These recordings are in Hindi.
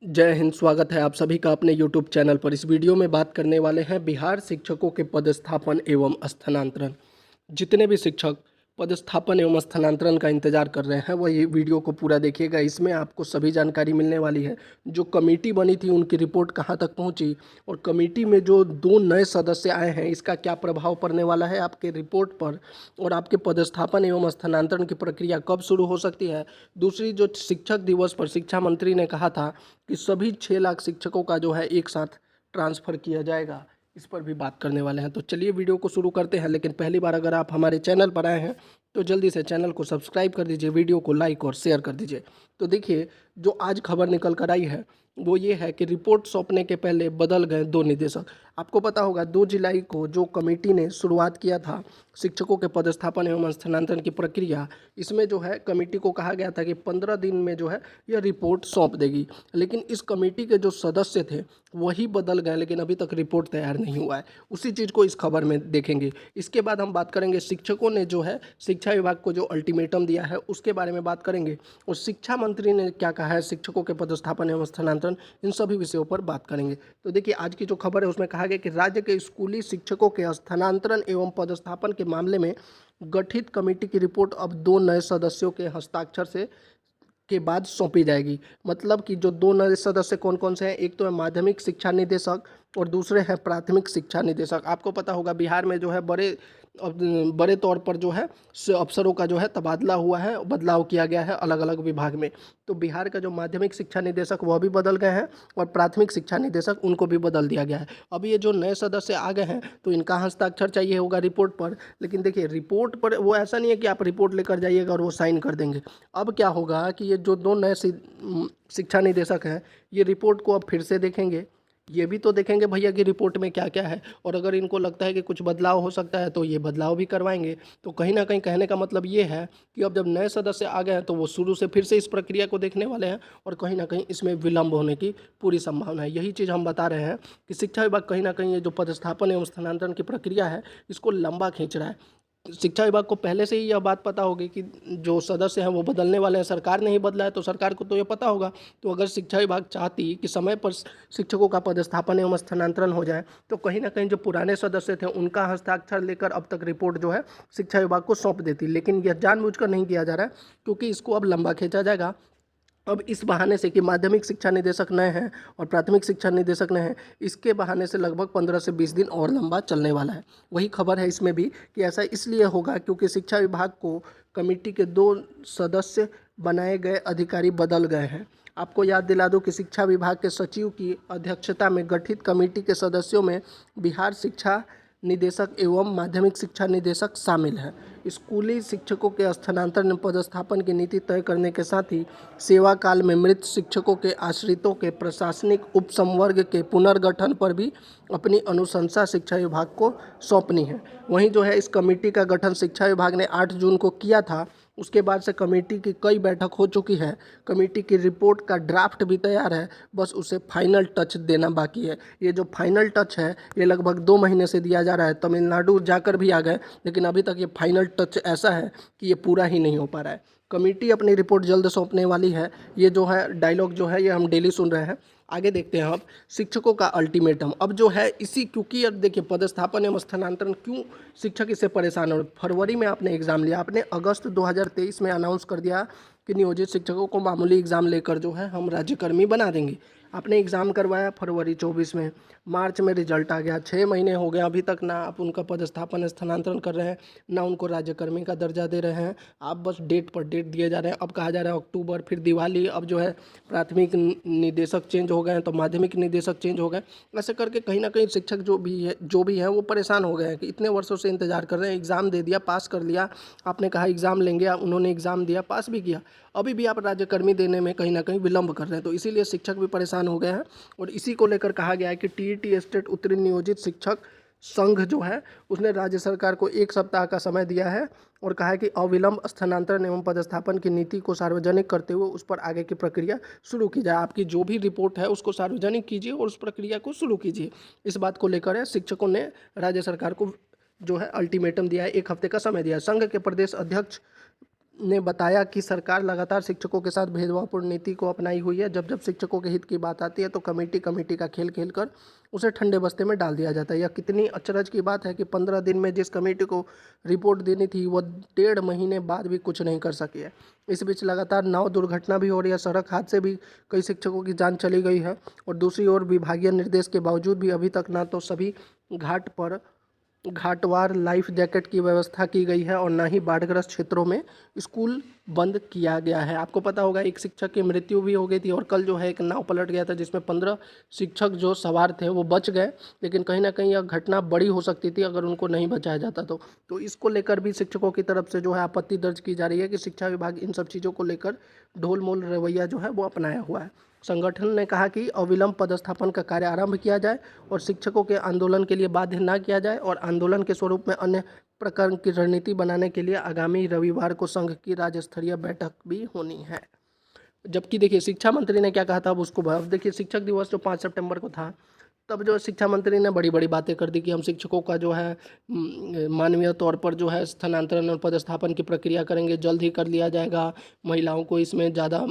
जय हिंद। स्वागत है आप सभी का अपने YouTube चैनल पर। इस वीडियो में बात करने वाले हैं बिहार शिक्षकों के पदस्थापन एवं स्थानांतरण। जितने भी शिक्षक पदस्थापन एवं स्थानांतरण का इंतजार कर रहे हैं वो ये वीडियो को पूरा देखिएगा। इसमें आपको सभी जानकारी मिलने वाली है। जो कमेटी बनी थी उनकी रिपोर्ट कहाँ तक पहुँची और कमेटी में जो 2 नए सदस्य आए हैं इसका क्या प्रभाव पड़ने वाला है आपके रिपोर्ट पर, और आपके पदस्थापन एवं स्थानांतरण की प्रक्रिया कब शुरू हो सकती है। दूसरी, जो शिक्षक दिवस पर शिक्षा मंत्री ने कहा था कि सभी 6 लाख शिक्षकों का जो है एक साथ ट्रांसफ़र किया जाएगा, इस पर भी बात करने वाले हैं। तो चलिए वीडियो को शुरू करते हैं। लेकिन पहली बार अगर आप हमारे चैनल पर आए हैं तो जल्दी से चैनल को सब्सक्राइब कर दीजिए, वीडियो को लाइक और शेयर कर दीजिए। तो देखिए, जो आज खबर निकल कर आई है वो ये है कि रिपोर्ट सौंपने के पहले बदल गए 2 निदेशक। आपको पता होगा 2 जुलाई को जो कमेटी ने शुरुआत किया था शिक्षकों के पदस्थापन एवं स्थानांतरण की प्रक्रिया, इसमें जो है कमेटी को कहा गया था कि 15 दिन में जो है यह रिपोर्ट सौंप देगी। लेकिन इस कमेटी के जो सदस्य थे वही बदल गए, लेकिन अभी तक रिपोर्ट तैयार नहीं हुआ है। उसी चीज़ को इस खबर में देखेंगे। इसके बाद हम बात करेंगे शिक्षकों ने जो है शिक्षा विभाग को जो अल्टीमेटम दिया है उसके बारे में बात करेंगे, और शिक्षा मंत्री ने क्या कहा है शिक्षकों के पदस्थापन एवं स्थानांतरण, इन सभी विषयों पर बात करेंगे। तो देखिए, आज की जो खबर है उसमें कहा गया कि राज्य के स्कूली शिक्षकों के स्थानांतरण एवं पदस्थापन के मामले में गठित कमेटी की रिपोर्ट अब 2 नए सदस्यों के हस्ताक्षर से के बाद सौंपी जाएगी। मतलब कि जो 2 नए सदस्य कौन कौन से हैं, एक तो है माध्यमिक शिक्षा निदेशक और दूसरे हैं प्राथमिक शिक्षा निदेशक। आपको पता होगा बिहार में जो है बड़े तौर पर जो है अफसरों का जो है तबादला हुआ है, बदलाव किया गया है अलग अलग विभाग में। तो बिहार का जो माध्यमिक शिक्षा निदेशक वह भी बदल गए हैं और प्राथमिक शिक्षा निदेशक उनको भी बदल दिया गया है। अब ये जो नए सदस्य आ गए हैं तो इनका हस्ताक्षर चाहिए होगा रिपोर्ट पर। लेकिन देखिए, रिपोर्ट पर वो ऐसा नहीं है कि आप रिपोर्ट लेकर जाइएगा और वो साइन कर देंगे। अब क्या होगा कि ये जो 2 नए शिक्षा निदेशक हैं ये रिपोर्ट को अब फिर से देखेंगे। ये भी तो देखेंगे भैया कि रिपोर्ट में क्या क्या है, और अगर इनको लगता है कि कुछ बदलाव हो सकता है तो ये बदलाव भी करवाएंगे। तो कहीं ना कहीं कहने का मतलब ये है कि अब जब नए सदस्य आ गए हैं तो वो शुरू से फिर से इस प्रक्रिया को देखने वाले हैं, और कहीं ना कहीं इसमें विलंब होने की पूरी संभावना है। यही चीज़ हम बता रहे हैं कि शिक्षा विभाग कहीं ना कहीं ये जो पदस्थापन एवं स्थानांतरण की प्रक्रिया है इसको लंबा खींच रहा है। शिक्षा विभाग को पहले से ही यह बात पता होगी कि जो सदस्य हैं वो बदलने वाले हैं। सरकार ने ही बदला है तो सरकार को तो ये पता होगा। तो अगर शिक्षा विभाग चाहती कि समय पर शिक्षकों का पदस्थापन एवं स्थानांतरण हो जाए तो कहीं ना कहीं जो पुराने सदस्य थे उनका हस्ताक्षर लेकर अब तक रिपोर्ट जो है शिक्षा विभाग को सौंप देती। लेकिन यह जानबूझकर नहीं किया जा रहा है क्योंकि इसको अब लंबा खींचा जाएगा। अब इस बहाने से कि माध्यमिक शिक्षा निदेशक नए हैं और प्राथमिक शिक्षा निदेशक नए हैं, इसके बहाने से लगभग 15 से 20 दिन और लंबा चलने वाला है। वही खबर है इसमें भी कि ऐसा इसलिए होगा क्योंकि शिक्षा विभाग को कमेटी के 2 सदस्य बनाए गए अधिकारी बदल गए हैं। आपको याद दिला दूं कि शिक्षा विभाग के सचिव की अध्यक्षता में गठित कमेटी के सदस्यों में बिहार शिक्षा निदेशक एवं माध्यमिक शिक्षा निदेशक शामिल हैं। स्कूली शिक्षकों के स्थानांतरण पदस्थापन की नीति तय करने के साथ ही सेवा काल में मृत शिक्षकों के आश्रितों के प्रशासनिक उपसंवर्ग के पुनर्गठन पर भी अपनी अनुशंसा शिक्षा विभाग को सौंपनी है। वहीं जो है इस कमेटी का गठन शिक्षा विभाग ने 8 जून को किया था। उसके बाद से कमेटी की कई बैठक हो चुकी है। कमेटी की रिपोर्ट का ड्राफ्ट भी तैयार है, बस उसे फाइनल टच देना बाकी है। ये जो फाइनल टच है ये लगभग 2 महीने से दिया जा रहा है। तमिलनाडु जाकर भी आ गए, लेकिन अभी तक ये फाइनल टच ऐसा है कि ये पूरा ही नहीं हो पा रहा है। कमेटी अपनी रिपोर्ट जल्द सौंपने वाली है। ये जो है डायलॉग जो है ये हम डेली सुन रहे हैं। आगे देखते हैं अब शिक्षकों का अल्टीमेटम। अब जो है इसी, क्योंकि अब देखिए पदस्थापन एवं स्थानांतरण क्यों शिक्षक इससे परेशान हो। फरवरी में आपने एग्ज़ाम लिया, आपने अगस्त 2023 में अनाउंस कर दिया कि नियोजित शिक्षकों को मामूली एग्ज़ाम लेकर जो है हम राज्यकर्मी बना देंगे। आपने एग्ज़ाम करवाया फरवरी 24 में, मार्च में रिजल्ट आ गया, 6 महीने हो गए, अभी तक ना आप उनका पदस्थापन स्थानांतरण कर रहे हैं ना उनको राज्यकर्मी का दर्जा दे रहे हैं। आप बस डेट पर डेट दिए जा रहे हैं। अब कहा जा रहा है अक्टूबर, फिर दिवाली, अब जो है प्राथमिक निदेशक चेंज हो गए हैं तो माध्यमिक निदेशक चेंज हो गए। ऐसे करके कहीं ना कहीं शिक्षक जो भी है वो परेशान हो गए हैं कि इतने वर्षों से इंतजार कर रहे हैं। एग्ज़ाम दे दिया, पास कर लिया, आपने कहा एग्ज़ाम लेंगे, उन्होंने एग्ज़ाम दिया, पास भी किया, अभी भी आप राज्यकर्मी देने में कहीं ना कहीं विलंब कर रहे हैं। तो इसीलिए शिक्षक भी परेशान हो गए हैं, और इसी को लेकर कहा गया है कि टीईटी स्टेट उत्तीर्ण नियोजित शिक्षक संघ जो है उसने राज्य सरकार को 1 सप्ताह का समय दिया है और कहा है कि अविलंब स्थानांतरण एवं पदस्थापन की नीति को सार्वजनिक करते हुए उस पर आगे की प्रक्रिया शुरू की जाए। आपकी जो भी रिपोर्ट है उसको सार्वजनिक कीजिए और उस प्रक्रिया को शुरू कीजिए। इस बात को लेकर शिक्षकों ने राज्य सरकार को जो है अल्टीमेटम दिया है, 1 हफ्ते का समय दिया है। संघ के प्रदेश अध्यक्ष ने बताया कि सरकार लगातार शिक्षकों के साथ भेदभावपूर्ण नीति को अपनाई हुई है। जब जब शिक्षकों के हित की बात आती है तो कमेटी कमेटी का खेल खेल कर उसे ठंडे बस्ते में डाल दिया जाता है। यह कितनी अचरज की बात है कि 15 दिन में जिस कमेटी को रिपोर्ट देनी थी वह 1.5 महीने बाद भी कुछ नहीं कर सकी है। इस बीच लगातार नाव दुर्घटना भी हो रही है, सड़क हादसे भी कई शिक्षकों की जान चली गई है और दूसरी ओर विभागीय निर्देश के बावजूद भी अभी तक ना तो सभी घाट पर घाटवार लाइफ जैकेट की व्यवस्था की गई है और ना ही बाढ़ग्रस्त क्षेत्रों में स्कूल बंद किया गया है। आपको पता होगा एक शिक्षक की मृत्यु भी हो गई थी और कल जो है एक नाव पलट गया था जिसमें 15 शिक्षक जो सवार थे वो बच गए, लेकिन कहीं ना कहीं यह घटना बड़ी हो सकती थी अगर उनको नहीं बचाया जाता तो इसको लेकर भी शिक्षकों की तरफ से जो है आपत्ति दर्ज की जा रही है कि शिक्षा विभाग इन सब चीज़ों को लेकर ढोल मोल रवैया जो है वो अपनाया हुआ है। संगठन ने कहा कि अविलंब पदस्थापन का कार्य आरंभ किया जाए और शिक्षकों के आंदोलन के लिए बाध्य न किया जाए और आंदोलन के स्वरूप में अन्य प्रकार की रणनीति बनाने के लिए आगामी रविवार को संघ की राज्य स्तरीय बैठक भी होनी है। जबकि देखिए शिक्षा मंत्री ने क्या कहा था, अब उसको अब देखिए शिक्षक दिवस जो 5 सितंबर को था तब जो शिक्षा मंत्री ने बड़ी बड़ी बातें कर दी कि हम शिक्षकों का जो है मानवीय तौर पर जो है स्थानांतरण और पदस्थापन की प्रक्रिया करेंगे, जल्द ही कर लिया जाएगा, महिलाओं को इसमें ज़्यादा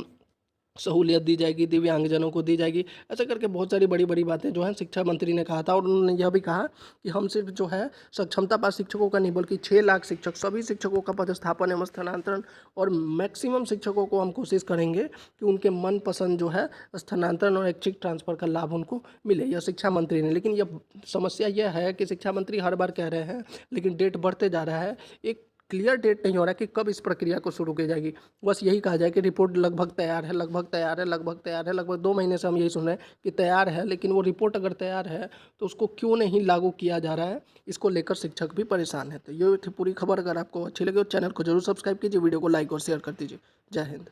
सहूलियत दी जाएगी, दिव्यांगजनों को दी जाएगी, ऐसा करके बहुत सारी बड़ी बड़ी बातें जो हैं शिक्षा मंत्री ने कहा था। और उन्होंने यह भी कहा कि हम सिर्फ जो है सक्षमता पास शिक्षकों का नहीं बल्कि 6 लाख शिक्षक सभी शिक्षकों का पदस्थापन एवं स्थानांतरण और मैक्सिमम शिक्षकों को हम कोशिश करेंगे कि उनके मनपसंद जो है स्थानांतरण और ऐच्छिक ट्रांसफ़र का लाभ उनको मिले, यह शिक्षा मंत्री ने। लेकिन यह समस्या यह है कि शिक्षा मंत्री हर बार कह रहे हैं लेकिन डेट बढ़ते जा रहा है, एक क्लियर डेट नहीं हो रहा कि कब इस प्रक्रिया को शुरू की जाएगी। बस यही कहा जाए कि रिपोर्ट लगभग तैयार है, लगभग तैयार है, लगभग तैयार है, लगभग 2 महीने से हम यही सुन रहे हैं कि तैयार है, लेकिन वो रिपोर्ट अगर तैयार है तो उसको क्यों नहीं लागू किया जा रहा है, इसको लेकर शिक्षक भी परेशान है। तो ये थी पूरी खबर। अगर आपको अच्छी लगे तो चैनल को जरूर सब्सक्राइब कीजिए, वीडियो को लाइक और शेयर कर दीजिए। जय हिंद।